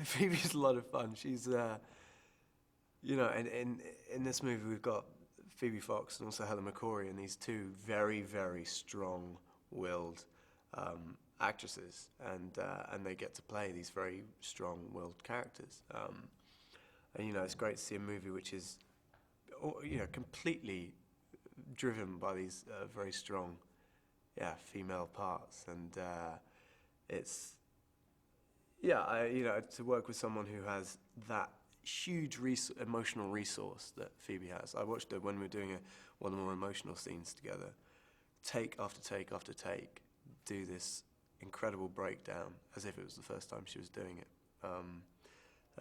Phoebe's a lot of fun. She's, in this movie we've got Phoebe Fox and also Helen McCrory, and these two very, very strong-willed actresses, and they get to play these very strong-willed characters. And it's great to see a movie which is, completely driven by these very strong, female parts, and it's, to work with someone who has that huge emotional resource that Phoebe has. I watched her when we were doing one of the more emotional scenes together, take after take after take, do this incredible breakdown as if it was the first time she was doing it.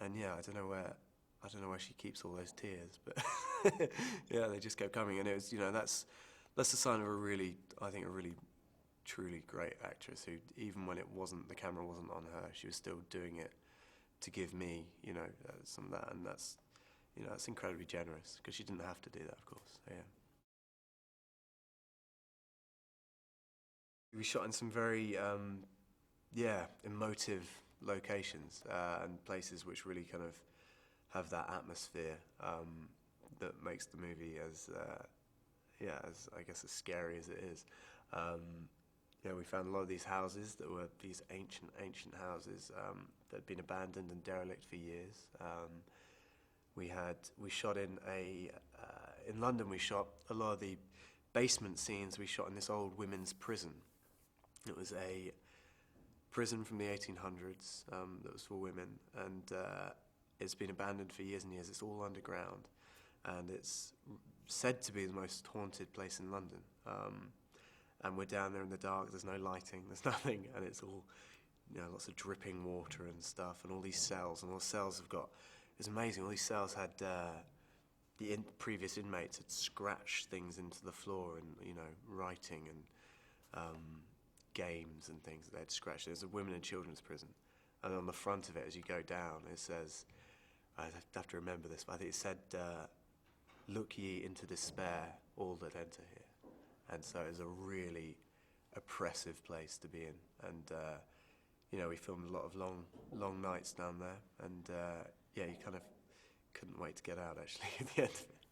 And I don't know where she keeps all those tears, but they just kept coming. And it was, that's the sign of a really truly great actress who, even when the camera wasn't on her, she was still doing it to give me, some of that, and that's incredibly generous, because she didn't have to do that, of course. Yeah. We shot in some very, emotive locations and places which really kind of have that atmosphere that makes the movie as I guess as scary as it is. We found a lot of these houses that were these ancient houses that had been abandoned and derelict for years. We shot in London. We shot a lot of the basement scenes. We shot in this old women's prison. It was a prison from the 1800s that was for women, and it's been abandoned for years and years. It's all underground, and it's said to be the most haunted place in London. And we're down there in the dark, there's no lighting, there's nothing, and it's all, lots of dripping water and stuff, and all these cells, and all the cells have got, it's amazing, all these cells had, previous inmates had scratched things into the floor, and, writing and games and things that they'd scratched. There's a women and children's prison, and on the front of it, as you go down, it says, I have to remember this, but I think it said, "Look ye into despair, all that enter here." And so it was a really oppressive place to be in. And, we filmed a lot of long nights down there. And, you kind of couldn't wait to get out, actually, at the end of it.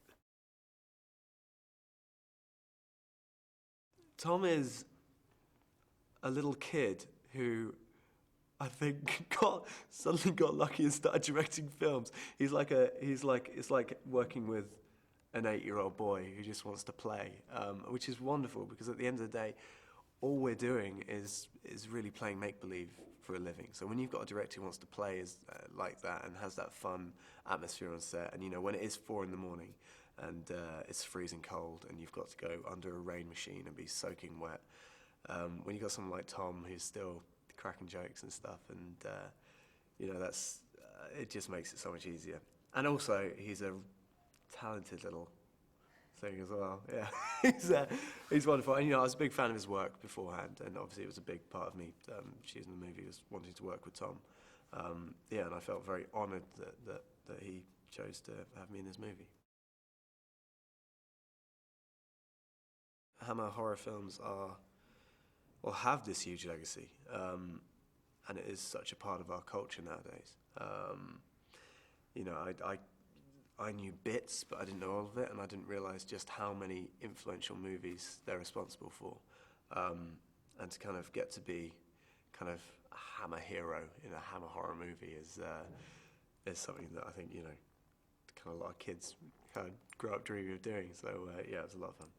Tom is a little kid who I think suddenly got lucky and started directing films. It's like working with an 8-year-old boy who just wants to play, which is wonderful, because at the end of the day, all we're doing is really playing make-believe for a living. So when you've got a director who wants to play like that and has that fun atmosphere on set, and when it is 4 a.m. and it's freezing cold and you've got to go under a rain machine and be soaking wet, when you've got someone like Tom who's still cracking jokes and stuff, and that's it just makes it so much easier. And also, he's a talented little thing as well. Yeah, he's wonderful. And I was a big fan of his work beforehand, and obviously it was a big part of me choosing the movie, was wanting to work with Tom. And I felt very honoured that he chose to have me in his movie. Hammer horror films have this huge legacy, and it is such a part of our culture nowadays. I knew bits, but I didn't know all of it, and I didn't realise just how many influential movies they're responsible for. And to kind of get to be kind of a Hammer hero in a Hammer horror movie is something that I think, kind of a lot of kids kind of grow up dreaming of doing. So, it was a lot of fun.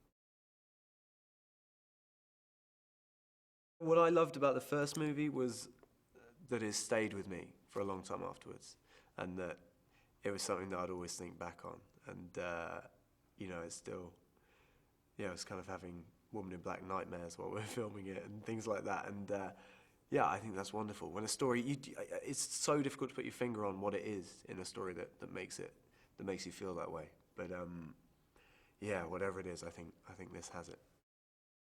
What I loved about the first movie was that it stayed with me for a long time afterwards, and that it was something that I'd always think back on. And, it's still, it's kind of having Woman in Black nightmares while we're filming it and things like that. And, I think that's wonderful. When a story, it's so difficult to put your finger on what it is in a story that makes you feel that way. But, whatever it is, I think this has it.